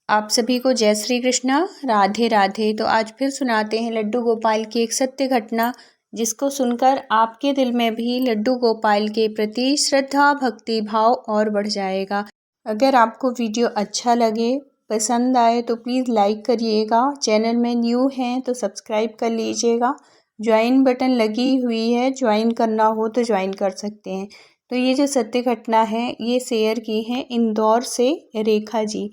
आप सभी को जय श्री कृष्णा, राधे राधे। तो आज फिर सुनाते हैं लड्डू गोपाल की एक सत्य घटना, जिसको सुनकर आपके दिल में भी लड्डू गोपाल के प्रति श्रद्धा भक्ति भाव और बढ़ जाएगा। अगर आपको वीडियो अच्छा लगे, पसंद आए तो प्लीज़ लाइक करिएगा। चैनल में न्यू हैं तो सब्सक्राइब कर लीजिएगा। ज्वाइन बटन लगी हुई है, ज्वाइन करना हो तो ज्वाइन कर सकते हैं। तो ये जो सत्य घटना है ये शेयर की है इंदौर से रेखा जी।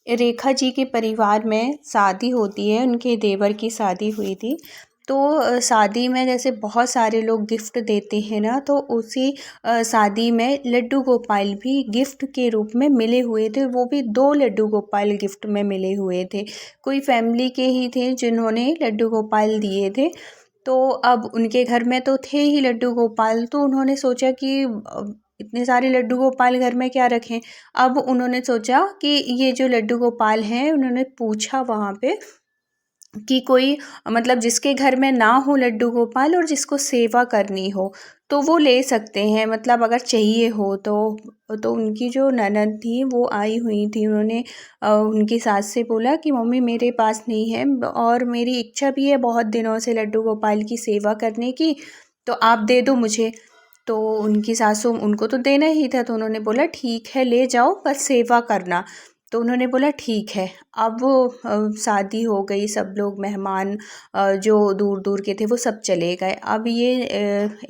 रेखा जी के परिवार में शादी होती है, उनके देवर की शादी हुई थी। तो शादी में जैसे बहुत सारे लोग गिफ्ट देते हैं ना, तो उसी शादी में लड्डू गोपाल भी गिफ्ट के रूप में मिले हुए थे। वो भी 2 लड्डू गोपाल गिफ्ट में मिले हुए थे। कोई फैमिली के ही थे जिन्होंने लड्डू गोपाल दिए थे। तो अब उनके घर में तो थे ही लड्डू गोपाल, तो उन्होंने सोचा कि इतने सारे लड्डू गोपाल घर में क्या रखें। अब उन्होंने सोचा कि ये जो लड्डू गोपाल हैं, उन्होंने पूछा वहाँ पे कि कोई मतलब जिसके घर में ना हो लड्डू गोपाल और जिसको सेवा करनी हो तो वो ले सकते हैं, मतलब अगर चाहिए हो तो उनकी जो ननद थी वो आई हुई थी। उन्होंने उनकी सास से बोला कि मम्मी मेरे पास नहीं है और मेरी इच्छा भी है बहुत दिनों से लड्डू गोपाल की सेवा करने की, तो आप दे दो मुझे। तो उनकी सासू उनको तो देना ही था, तो उन्होंने बोला ठीक है ले जाओ, बस सेवा करना। तो उन्होंने बोला ठीक है। अब शादी हो गई, सब लोग मेहमान जो दूर दूर के थे वो सब चले गए। अब ये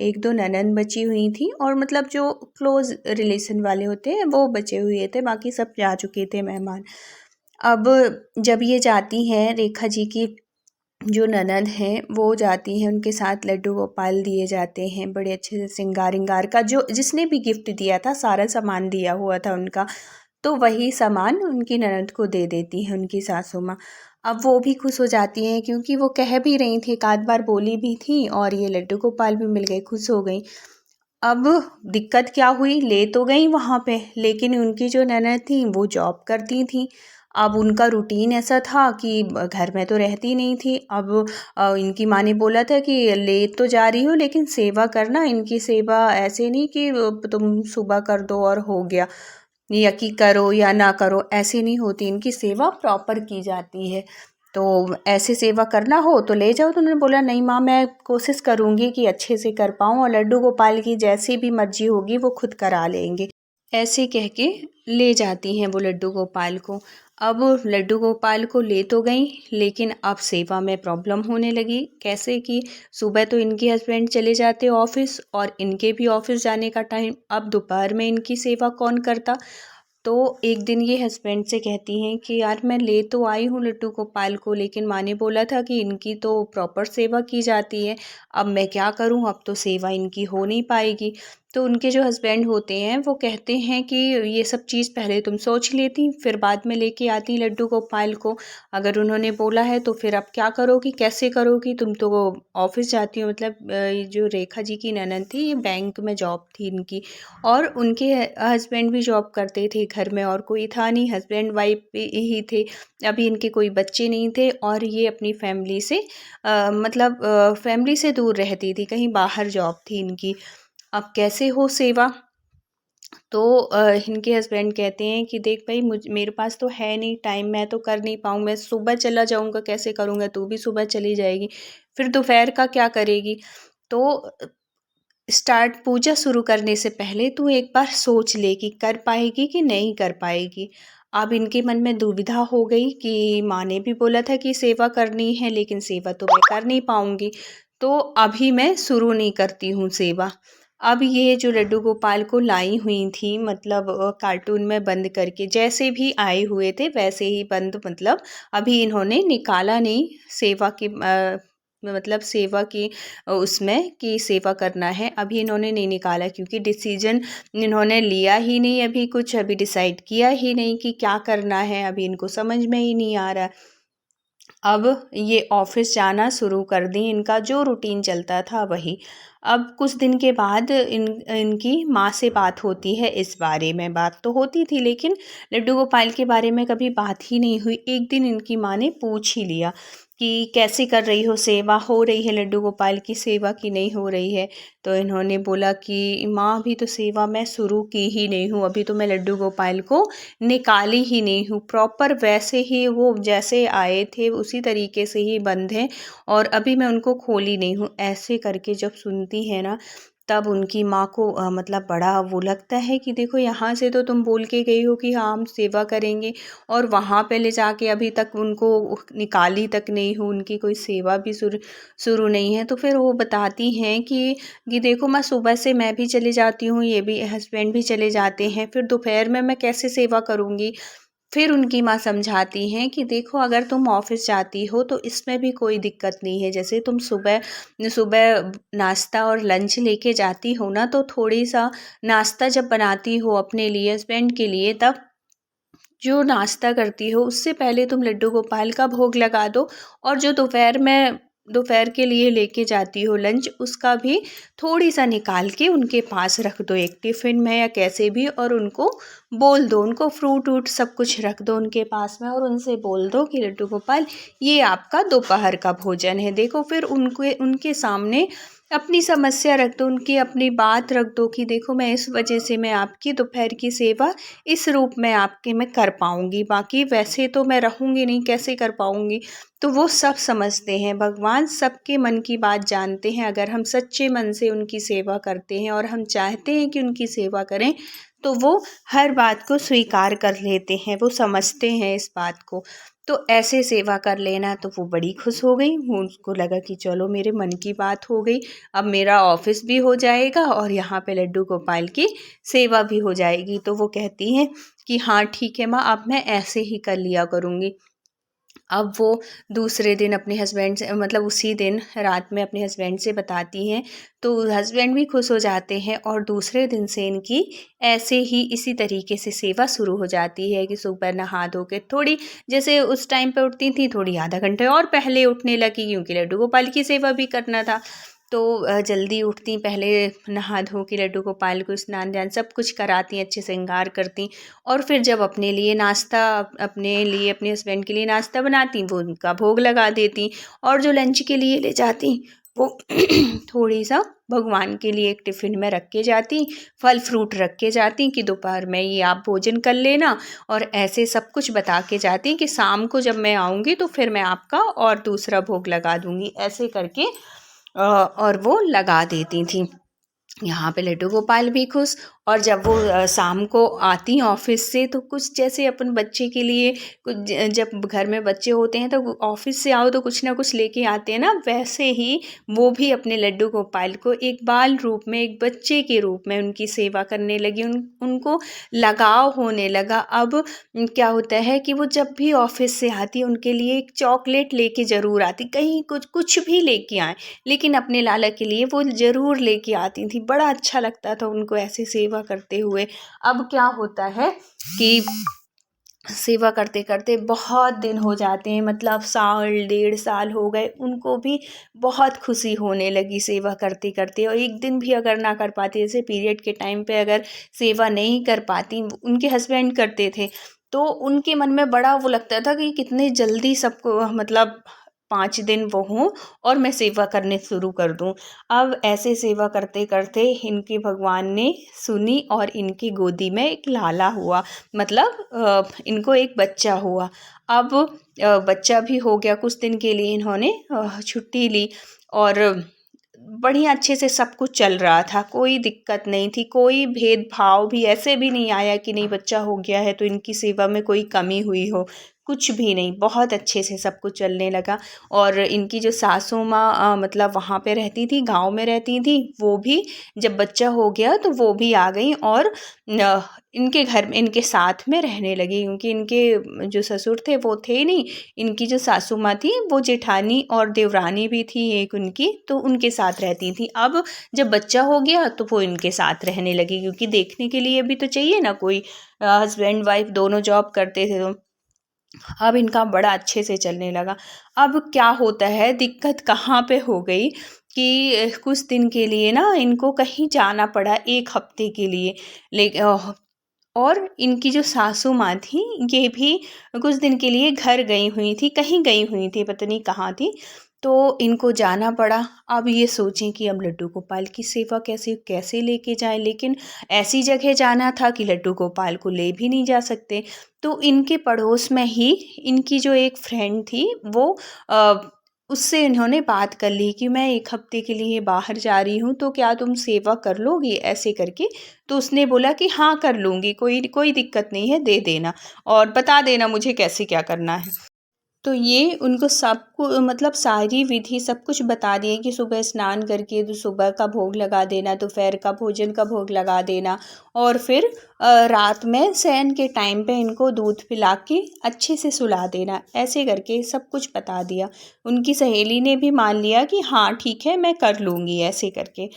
1-2 ननद बची हुई थी और मतलब जो क्लोज़ रिलेशन वाले होते हैं वो बचे हुए थे, बाकी सब जा चुके थे मेहमान। अब जब ये जाती हैं रेखा जी की जो ननद हैं वो जाती हैं, उनके साथ लड्डू गोपाल दिए जाते हैं बड़े अच्छे से श्रृंगार विंगार का। जो जिसने भी गिफ्ट दिया था सारा सामान दिया हुआ था उनका, तो वही सामान उनकी ननद को दे देती हैं उनकी सासू माँ। अब वो भी खुश हो जाती हैं क्योंकि वो कह भी रही थी, एक आध बार बोली भी थी और ये लड्डू गोपाल भी मिल गए, खुश हो गई। अब दिक्कत क्या हुई, ले तो गई वहाँ पे, लेकिन उनकी जो ननद थी वो जॉब करती थी। अब उनका रूटीन ऐसा था कि घर में तो रहती नहीं थी। अब इनकी माँ ने बोला था कि ले तो जा रही हो लेकिन सेवा करना, इनकी सेवा ऐसे नहीं कि तुम सुबह कर दो और हो गया, या कि करो या ना करो, ऐसे नहीं होती, इनकी सेवा प्रॉपर की जाती है। तो ऐसे सेवा करना हो तो ले जाओ। तो उन्होंने बोला नहीं माँ, मैं कोशिश करूँगी कि अच्छे से कर पाऊँ और लड्डू गोपाल की जैसी भी मर्जी होगी वो खुद करा लेंगे। ऐसे कह के ले जाती हैं वो लड्डू गोपाल को। अब लड्डू गोपाल को ले तो गई, लेकिन अब सेवा में प्रॉब्लम होने लगी। कैसे कि सुबह तो इनके हस्बैंड चले जाते ऑफिस और इनके भी ऑफिस जाने का टाइम, अब दोपहर में इनकी सेवा कौन करता। तो एक दिन ये हस्बैंड से कहती हैं कि यार मैं ले तो आई हूँ लड्डू गोपाल को, लेकिन माँ ने बोला था कि इनकी तो प्रॉपर सेवा की जाती है, अब मैं क्या करूँ, अब तो सेवा इनकी हो नहीं पाएगी। तो उनके जो हस्बैंड होते हैं वो कहते हैं कि ये सब चीज़ पहले तुम सोच लेती फिर बाद में लेके आती लड्डू गोपाल को। अगर उन्होंने बोला है तो फिर अब क्या करोगी, कैसे करोगी, तुम तो वो ऑफिस जाती हो। मतलब ये जो रेखा जी की ननद थी ये बैंक में जॉब थी इनकी, और उनके हस्बैंड भी जॉब करते थे, घर में और कोई था नहीं, हस्बैंड वाइफ ही थे। अभी इनके कोई बच्चे नहीं थे और ये अपनी फैमिली से मतलब फैमिली से दूर रहती थी, कहीं बाहर जॉब थी इनकी। अब कैसे हो सेवा। तो इनके हस्बैंड कहते हैं कि देख भाई, मेरे पास तो है नहीं टाइम, मैं तो कर नहीं पाऊँ, मैं सुबह चला जाऊँगा कैसे करूँगा, तू भी सुबह चली जाएगी, फिर दोपहर का क्या करेगी। तो स्टार्ट पूजा शुरू करने से पहले तू एक बार सोच ले कि कर पाएगी कि नहीं कर पाएगी। अब इनके मन में दुविधा हो गई कि माँ ने भी बोला था कि सेवा करनी है, लेकिन सेवा तो मैं कर नहीं पाऊँगी, तो अभी मैं शुरू नहीं करती हूँ सेवा। अब ये जो लड्डू गोपाल को लाई हुई थी, मतलब कार्टून में बंद करके, जैसे भी आए हुए थे वैसे ही बंद, मतलब अभी इन्होंने निकाला नहीं सेवा की मतलब सेवा की उसमें कि सेवा करना है, अभी इन्होंने नहीं निकाला क्योंकि डिसीजन इन्होंने लिया ही नहीं, अभी कुछ अभी डिसाइड किया ही नहीं कि क्या करना है, अभी इनको समझ में ही नहीं आ रहा। अब ये ऑफिस जाना शुरू कर दी, इनका जो रूटीन चलता था वही। अब कुछ दिन के बाद इनकी माँ से बात होती है, इस बारे में बात तो होती थी लेकिन लड्डू गोपाल के बारे में कभी बात ही नहीं हुई। एक दिन इनकी माँ ने पूछ ही लिया कि कैसे कर रही हो, सेवा हो रही है लड्डू गोपाल की सेवा की नहीं हो रही है। तो इन्होंने बोला कि माँ अभी तो सेवा मैं शुरू की ही नहीं हूँ, अभी तो मैं लड्डू गोपाल को निकाली ही नहीं हूँ, प्रॉपर वैसे ही वो जैसे आए थे उसी तरीके से ही बंद हैं और अभी मैं उनको खोली नहीं हूँ। ऐसे करके जब सुनती है ना, तब उनकी माँ को मतलब बड़ा वो लगता है कि देखो यहाँ से तो तुम बोल के गई हो कि हाँ हम सेवा करेंगे और वहाँ पे ले जाके अभी तक उनको निकाली तक नहीं हो, उनकी कोई सेवा भी शुरू नहीं है। तो फिर वो बताती हैं कि देखो मैं सुबह से मैं भी चले जाती हूँ, ये भी हस्बैंड भी चले जाते हैं, फिर दोपहर में मैं कैसे सेवा करूँगी। फिर उनकी माँ समझाती हैं कि देखो अगर तुम ऑफ़िस जाती हो तो इसमें भी कोई दिक्कत नहीं है। जैसे तुम सुबह सुबह नाश्ता और लंच लेके जाती हो ना, तो थोड़ी सा नाश्ता जब बनाती हो अपने लिए, हस्बैंड के लिए, तब जो नाश्ता करती हो उससे पहले तुम लड्डू गोपाल का भोग लगा दो और जो दोपहर के लिए लेके जाती हो लंच, उसका भी थोड़ी सा निकाल के उनके पास रख दो एक टिफ़िन में या कैसे भी, और उनको बोल दो, उनको फ्रूट वूट सब कुछ रख दो उनके पास में और उनसे बोल दो कि लड्डू गोपाल ये आपका दोपहर का भोजन है। देखो फिर उनके सामने अपनी समस्या रख दो, उनकी अपनी बात रख दो कि देखो मैं इस वजह से मैं आपकी दोपहर की सेवा इस रूप में आपके मैं कर पाऊँगी, बाकी वैसे तो मैं रहूँगी नहीं, कैसे कर पाऊँगी। तो वो सब समझते हैं, भगवान सबके मन की बात जानते हैं। अगर हम सच्चे मन से उनकी सेवा करते हैं और हम चाहते हैं कि उनकी सेवा करें, तो वो हर बात को स्वीकार कर लेते हैं, वो समझते हैं इस बात को। तो ऐसे सेवा कर लेना, तो वो बड़ी खुश हो गई। उसको लगा कि चलो मेरे मन की बात हो गई, अब मेरा ऑफिस भी हो जाएगा और यहाँ पे लड्डू गोपाल की सेवा भी हो जाएगी। तो वो कहती हैं कि हाँ ठीक है माँ, अब मैं ऐसे ही कर लिया करूँगी। अब वो दूसरे दिन अपने हस्बैंड से, मतलब उसी दिन रात में अपने हस्बैंड से बताती हैं, तो हस्बैंड भी खुश हो जाते हैं और दूसरे दिन से इनकी ऐसे ही इसी तरीके से सेवा शुरू हो जाती है कि सुबह नहा धो के थोड़ी, जैसे उस टाइम पे उठती थी, थोड़ी आधा घंटे और पहले उठने लगी क्योंकि लड्डू गोपाल की सेवा भी करना था। तो जल्दी उठती, पहले नहा धो के लड्डू गोपाल को स्नान ध्यान सब कुछ कराती, अच्छे से श्रृंगार करती और फिर जब अपने लिए नाश्ता, अपने हस्बैंड के लिए नाश्ता बनाती, वो उनका भोग लगा देती और जो लंच के लिए ले जाती वो थोड़ी सा भगवान के लिए एक टिफ़िन में रख के जाती, फल फ्रूट रख के जाती कि दोपहर में ये आप भोजन कर लेना, और ऐसे सब कुछ बता के जाती कि शाम को जब मैं आऊँगी तो फिर मैं आपका और दूसरा भोग लगा दूँगी। ऐसे करके और वो लगा देती थी। यहाँ पे लड्डू गोपाल भी खुश, और जब वो शाम को आती ऑफिस से तो कुछ जैसे अपन बच्चे के लिए कुछ जब घर में बच्चे होते हैं तो ऑफिस से आओ तो कुछ ना कुछ लेके आते हैं ना, वैसे ही वो भी अपने लड्डू गोपाल को एक बाल रूप में, एक बच्चे के रूप में उनकी सेवा करने लगी। उनको लगाव होने लगा। अब क्या होता है कि वो जब भी ऑफिस से आती उनके लिए एक चॉकलेट लेके ज़रूर आती, कहीं कुछ भी लेके आए, लेकिन अपने लाला के लिए वो ज़रूर लेके आती थी। बड़ा अच्छा लगता था उनको ऐसे सेवा करते हुए। अब क्या होता है कि सेवा करते करते बहुत दिन हो जाते हैं, मतलब साल डेढ़ साल हो गए, उनको भी बहुत खुशी होने लगी सेवा करते करते। और एक दिन भी अगर ना कर पाती, जैसे पीरियड के टाइम पे अगर सेवा नहीं कर पाती, उनके हस्बैंड करते थे, तो उनके मन में बड़ा वो लगता था कि कितने जल्दी सबको, मतलब 5 दिन वो हों और मैं सेवा करने शुरू कर दूं। अब ऐसे सेवा करते करते इनके भगवान ने सुनी और इनकी गोदी में एक लाला हुआ, मतलब इनको एक बच्चा हुआ। अब बच्चा भी हो गया, कुछ दिन के लिए इन्होंने छुट्टी ली और बढ़िया अच्छे से सब कुछ चल रहा था, कोई दिक्कत नहीं थी, कोई भेदभाव भी ऐसे भी नहीं आया कि नहीं बच्चा हो गया है तो इनकी सेवा में कोई कमी हुई हो, कुछ भी नहीं, बहुत अच्छे से सब कुछ चलने लगा। और इनकी जो सासू माँ मतलब वहाँ पे रहती थी, गांव में रहती थी, वो भी जब बच्चा हो गया तो वो भी आ गई और इनके घर में इनके साथ में रहने लगी, क्योंकि इनके जो ससुर थे वो थे नहीं, इनकी जो सासू माँ थी वो जेठानी और देवरानी भी थी एक उनकी, तो उनके साथ रहती थी। अब जब बच्चा हो गया तो वो इनके साथ रहने लगी, क्योंकि देखने के लिए भी तो चाहिए ना कोई, हस्बैंड वाइफ दोनों जॉब करते थे, तो अब इनका बड़ा अच्छे से चलने लगा। अब क्या होता है, दिक्कत कहाँ पे हो गई कि कुछ दिन के लिए ना इनको कहीं जाना पड़ा 1 हफ्ते के लिए। ले और इनकी जो सासू माँ थी, ये भी कुछ दिन के लिए घर गई हुई थी, कहीं गई हुई थी, पता नहीं कहाँ थी। तो इनको जाना पड़ा। अब ये सोचें कि अब लड्डू गोपाल की सेवा कैसे कैसे लेके जाएँ, लेकिन ऐसी जगह जाना था कि लड्डू गोपाल को ले भी नहीं जा सकते। तो इनके पड़ोस में ही इनकी जो एक फ्रेंड थी, वो अ, उससे इन्होंने बात कर ली कि मैं 1 हफ्ते के लिए बाहर जा रही हूँ, तो क्या तुम सेवा कर लोगी? ऐसे करके। तो उसने बोला कि हाँ, कर लूँगी, कोई कोई दिक्कत नहीं है, दे देना और बता देना मुझे कैसे क्या करना है। तो ये उनको सबको मतलब सारी विधि सब कुछ बता दिए कि सुबह स्नान करके तो सुबह का भोग लगा देना, दोपहर का भोजन का भोग लगा देना और फिर रात में शयन के टाइम पे इनको दूध पिला के अच्छे से सुला देना। ऐसे करके सब कुछ बता दिया। उनकी सहेली ने भी मान लिया कि हाँ ठीक है, मैं कर लूँगी ऐसे करके।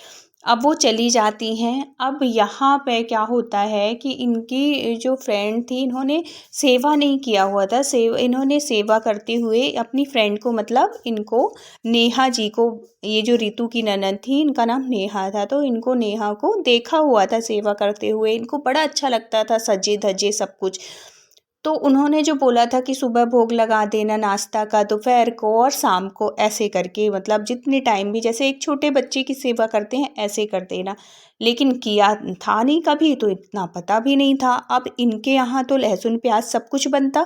अब वो चली जाती हैं। अब यहाँ पे क्या होता है कि इनकी जो फ्रेंड थी, इन्होंने सेवा नहीं किया हुआ था। इन्होंने सेवा करते हुए अपनी फ्रेंड को, मतलब इनको नेहा जी को, ये जो रितु की ननद थी इनका नाम नेहा था, तो इनको नेहा को देखा हुआ था सेवा करते हुए। इनको बड़ा अच्छा लगता था सजे धजे सब कुछ। तो उन्होंने जो बोला था कि सुबह भोग लगा देना नाश्ता का, दोपहर को और शाम को, ऐसे करके मतलब जितने टाइम भी, जैसे एक छोटे बच्चे की सेवा करते हैं ऐसे कर देना। लेकिन किया था नहीं कभी, तो इतना पता भी नहीं था। अब इनके यहाँ तो लहसुन प्याज सब कुछ बनता।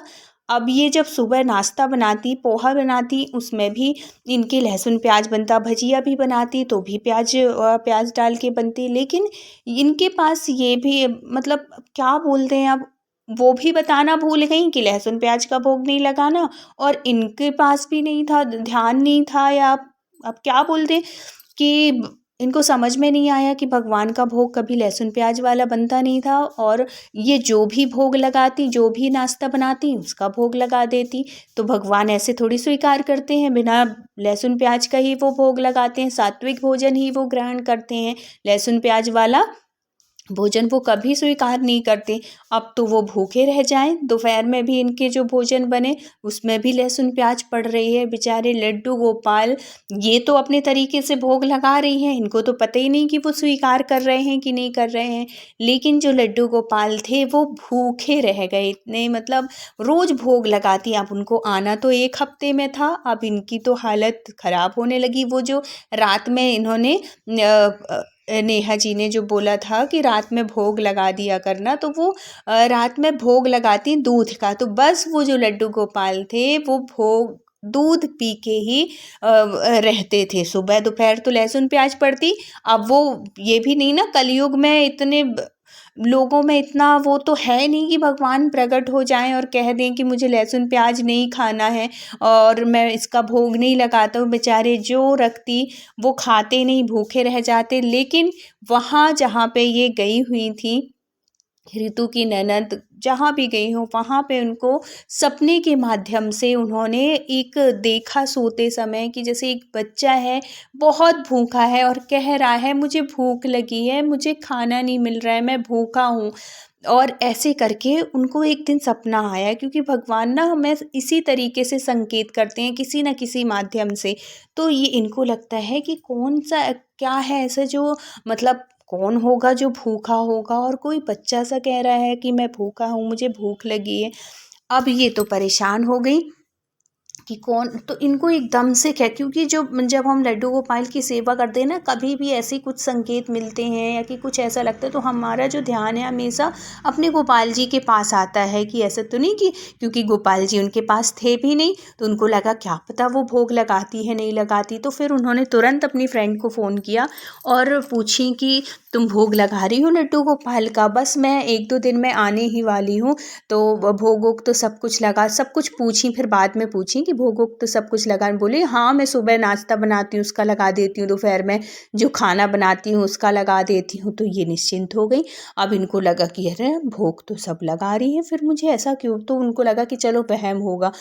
अब ये जब सुबह नाश्ता बनाती, पोहा बनाती, उसमें भी इनके लहसुन प्याज बनता, भजिया भी बनाती तो भी प्याज डाल के बनती। लेकिन इनके पास ये भी मतलब क्या बोलते हैं, अब वो भी बताना भूल गई कि लहसुन प्याज का भोग नहीं लगाना, और इनके पास भी नहीं था, ध्यान नहीं था, या अब क्या बोलते कि इनको समझ में नहीं आया कि भगवान का भोग कभी लहसुन प्याज वाला बनता नहीं था, और ये जो भी भोग लगाती, जो भी नाश्ता बनाती, उसका भोग लगा देती। तो भगवान ऐसे थोड़ी स्वीकार करते हैं, बिना लहसुन प्याज का ही वो भोग लगाते हैं, सात्विक भोजन ही वो ग्रहण करते हैं, लहसुन प्याज वाला भोजन वो कभी स्वीकार नहीं करते। अब तो वो भूखे रह जाएं, दोपहर में भी इनके जो भोजन बने उसमें भी लहसुन प्याज पड़ रही है। बेचारे लड्डू गोपाल ये तो अपने तरीके से भोग लगा रही हैं, इनको तो पता ही नहीं कि वो स्वीकार कर रहे हैं कि नहीं कर रहे हैं। लेकिन जो लड्डू गोपाल थे वो भूखे रह गए इतने, मतलब रोज भोग लगाती। अब उनको आना तो 1 हफ्ते में था, अब इनकी तो हालत खराब होने लगी। वो जो रात में इन्होंने नेहा जी ने जो बोला था कि रात में भोग लगा दिया करना, तो वो रात में भोग लगाती दूध का। तो बस वो जो लड्डू गोपाल थे वो भोग दूध पी के ही रहते थे। सुबह दोपहर तो लहसुन प्याज पड़ती। अब वो ये भी नहीं ना, कलयुग में इतने लोगों में इतना वो तो है नहीं कि भगवान प्रकट हो जाएं और कह दें कि मुझे लहसुन प्याज नहीं खाना है और मैं इसका भोग नहीं लगाता हूँ। बेचारे जो रखती वो खाते नहीं, भूखे रह जाते। लेकिन वहाँ जहाँ पे ये गई हुई थी, ऋतु की ननद जहाँ भी गई हो, वहाँ पे उनको सपने के माध्यम से उन्होंने एक देखा सोते समय कि जैसे एक बच्चा है, बहुत भूखा है और कह रहा है मुझे भूख लगी है, मुझे खाना नहीं मिल रहा है, मैं भूखा हूँ। और ऐसे करके उनको एक दिन सपना आया, क्योंकि भगवान ना हमें इसी तरीके से संकेत करते हैं किसी न किसी माध्यम से। तो ये इनको लगता है कि कौन सा क्या है ऐसा जो मतलब कौन होगा जो भूखा होगा, और कोई बच्चा सा कह रहा है कि मैं भूखा हूँ, मुझे भूख लगी है। अब ये तो परेशान हो गई कि कौन, तो इनको एकदम से क्या, क्योंकि जो जब हम लड्डू गोपाल की सेवा करते हैं ना, कभी भी ऐसे कुछ संकेत मिलते हैं या कि कुछ ऐसा लगता है, तो हमारा जो ध्यान है हमेशा अपने गोपाल जी के पास आता है कि ऐसा तो नहीं कि, क्योंकि गोपाल जी उनके पास थे भी नहीं, तो उनको लगा क्या पता वो भोग लगाती है नहीं लगाती। तो फिर उन्होंने तुरंत अपनी फ्रेंड को फ़ोन किया और पूछी कि तुम भोग लगा रही हो लड्डू गोपाल का? बस मैं 1-2 दिन में आने ही वाली हूँ, तो भोग वोग तो सब कुछ लगा, सब कुछ पूछी, फिर बाद में पूछी कि भोग वोग तो सब कुछ लगा? बोले हाँ, मैं सुबह नाश्ता बनाती हूँ उसका लगा देती हूँ, दोपहर में जो खाना बनाती हूँ उसका लगा देती हूँ। तो ये निश्चिंत हो गई। अब इनको लगा कि अरे भोग तो सब लगा रही है, फिर मुझे ऐसा क्यों? तो उनको लगा कि चलो वहम होगा।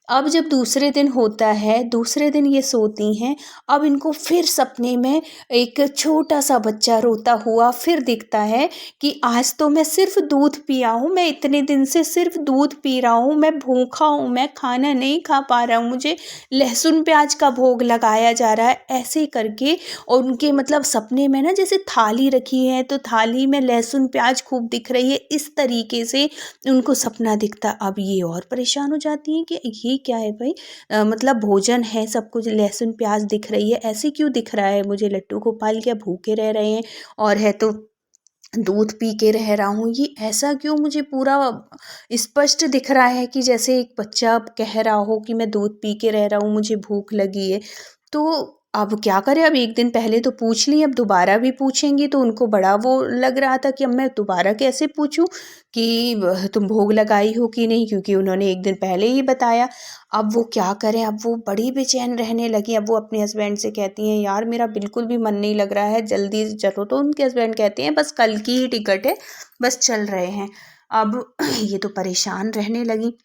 अब जब दूसरे दिन होता है, दूसरे दिन ये सोती हैं, अब इनको फिर सपने में एक छोटा सा बच्चा रोता हुआ फिर दिखता है कि आज तो मैं सिर्फ दूध पिया हूँ, मैं इतने दिन से सिर्फ दूध पी रहा हूँ, मैं भूखा हूँ, मैं खाना नहीं खा पा रहा हूँ, मुझे लहसुन प्याज का भोग लगाया जा रहा है। ऐसे करके और उनके मतलब सपने में ना जैसे थाली रखी है तो थाली में लहसुन प्याज खूब दिख रही है, इस तरीके से उनको सपना दिखता। अब ये और परेशान हो जाती हैं कि ये क्या है भाई, मतलब भोजन है, सब कुछ लहसुन प्याज दिख रही है, ऐसे क्यों दिख रहा है मुझे? लड्डू गोपाल क्या भूखे रह रहे हैं और है तो दूध पी के रह रहा हूँ, ये ऐसा क्यों मुझे पूरा स्पष्ट दिख रहा है कि जैसे एक बच्चा कह रहा हो कि मैं दूध पी के रह रहा हूँ, मुझे भूख लगी है। तो अब क्या करें? अब एक दिन पहले तो पूछ ली, अब दोबारा भी पूछेंगी तो उनको बड़ा वो लग रहा था कि अब मैं दोबारा कैसे पूछूं कि तुम भोग लगाई हो कि नहीं, क्योंकि उन्होंने एक दिन पहले ही बताया। अब वो क्या करें? अब वो बड़ी बेचैन रहने लगी। अब वो अपने हस्बैंड से कहती हैं यार मेरा बिल्कुल भी मन नहीं लग रहा है, जल्दी से चलो। तो उनके हस्बैंड कहते हैं बस कल की ही टिकट है, बस चल रहे हैं। अब ये तो परेशान रहने लगी।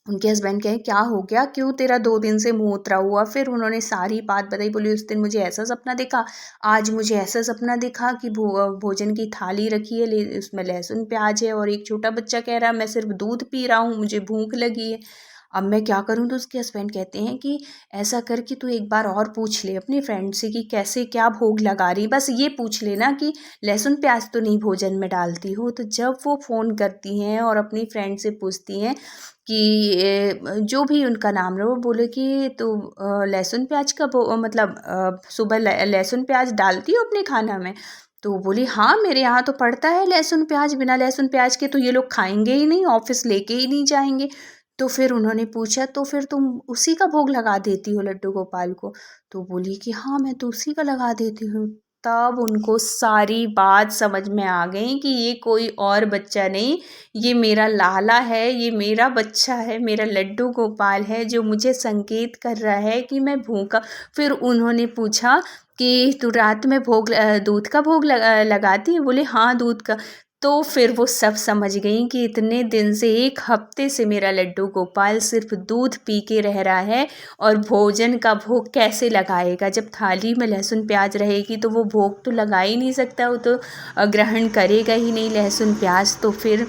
उनके हस्बैंड कहे क्या हो गया, क्यों तेरा 2 दिन से मुंह उतरा हुआ? फिर उन्होंने सारी बात बताई। बोली उस दिन मुझे ऐसा सपना दिखा, आज मुझे ऐसा सपना दिखा कि भोजन की थाली रखी है, उसमें लहसुन प्याज है और एक छोटा बच्चा कह रहा है मैं सिर्फ दूध पी रहा हूँ, मुझे भूख लगी है। अब मैं क्या करूँ? तो उसके हस्बैंड कहते हैं कि ऐसा कर कि तू एक बार और पूछ ले अपनी फ्रेंड से कि कैसे क्या भोग लगा रही, बस ये पूछ लेना कि लहसुन प्याज तो नहीं भोजन में डालती हो। तो जब वो फ़ोन करती हैं और अपनी फ्रेंड से पूछती हैं कि जो भी उनका नाम रहा, वो बोले कि तो लहसुन प्याज का मतलब सुबह लहसुन प्याज डालती हो अपने खाना में? तो बोली हाँ मेरे यहाँ तो पड़ता है लहसुन प्याज, बिना लहसुन प्याज के तो ये लोग खाएंगे ही नहीं, ऑफिस लेके ही नहीं जाएंगे। तो फिर उन्होंने पूछा तो फिर तुम उसी का भोग लगा देती हो लड्डू गोपाल को? तो बोली कि हाँ मैं तो उसी का लगा देती हूँ। तब उनको सारी बात समझ में आ गई कि ये कोई और बच्चा नहीं, ये मेरा लाला है, ये मेरा बच्चा है, मेरा लड्डू गोपाल है जो मुझे संकेत कर रहा है कि मैं भूखा। फिर उन्होंने पूछा कि तू रात में दूध का भोग लगाती है? बोले हाँ दूध का। तो फिर वो सब समझ गई कि इतने दिन से, 1 हफ्ते से मेरा लड्डू गोपाल सिर्फ दूध पी के रह रहा है और भोजन का भोग कैसे लगाएगा? जब थाली में लहसुन प्याज रहेगी तो वो भोग तो लगा ही नहीं सकता, वो तो ग्रहण करेगा ही नहीं लहसुन प्याज। तो फिर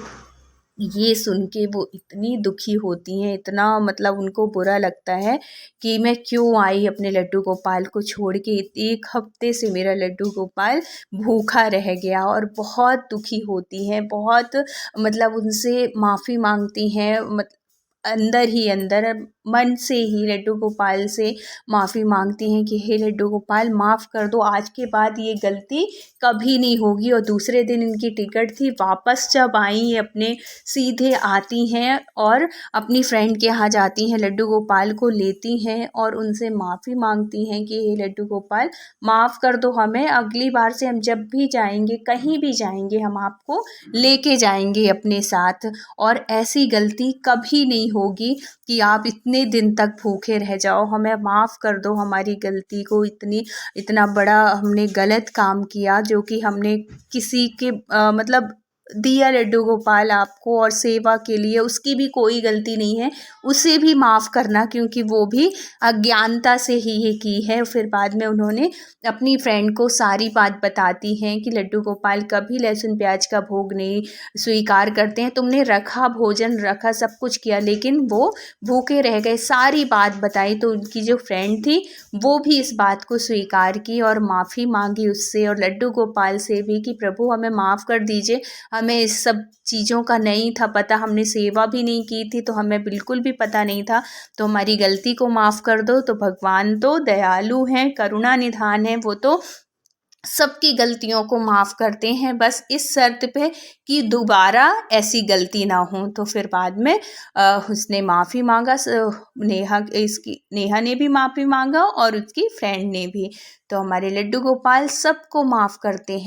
ये सुन के वो इतनी दुखी होती हैं, इतना मतलब उनको बुरा लगता है कि मैं क्यों आई अपने लड्डू गोपाल को छोड़ के, 1 हफ्ते से मेरा लड्डू गोपाल भूखा रह गया। और बहुत दुखी होती हैं, बहुत मतलब उनसे माफ़ी मांगती हैं, अंदर ही अंदर मन से ही लड्डू गोपाल से माफ़ी मांगती हैं कि हे लड्डू गोपाल माफ़ कर दो, आज के बाद ये गलती कभी नहीं होगी। और दूसरे दिन इनकी टिकट थी, वापस जब आई अपने सीधे आती हैं और अपनी फ्रेंड के यहाँ जाती हैं, लड्डू गोपाल को लेती हैं और उनसे माफ़ी मांगती हैं कि हे लड्डू गोपाल माफ़ कर दो हमें, अगली बार से हम जब भी जाएंगे, कहीं भी जाएंगे, हम आपको लेके जाएंगे अपने साथ और ऐसी गलती कभी नहीं होगी कि आप इतने दिन तक भूखे रह जाओ, हमें माफ़ कर दो हमारी गलती को। इतना बड़ा हमने गलत काम किया जो कि हमने किसी के मतलब दिया लड्डू गोपाल आपको और सेवा के लिए, उसकी भी कोई गलती नहीं है, उसे भी माफ़ करना क्योंकि वो भी अज्ञानता से ही ये की है। फिर बाद में उन्होंने अपनी फ्रेंड को सारी बात बताती हैं कि लड्डू गोपाल कभी लहसुन प्याज का भोग नहीं स्वीकार करते हैं, तुमने रखा, भोजन रखा, सब कुछ किया, लेकिन वो भूखे रह गए। सारी बात बताई तो उनकी जो फ्रेंड थी वो भी इस बात को स्वीकार की और माफ़ी मांगी उससे और लड्डू गोपाल से भी कि प्रभु हमें माफ़ कर दीजिए, हमें इस सब चीज़ों का नहीं था पता, हमने सेवा भी नहीं की थी तो हमें बिल्कुल भी पता नहीं था, तो हमारी गलती को माफ़ कर दो। तो भगवान तो दयालु हैं, करुणा निधान है, वो तो सबकी गलतियों को माफ़ करते हैं, बस इस शर्त पे कि दोबारा ऐसी गलती ना हो। तो फिर बाद में उसने माफ़ी मांगा, नेहा ने भी माफ़ी मांगा और उसकी फ्रेंड ने भी। तो हमारे लड्डू गोपाल सबको माफ़ करते हैं।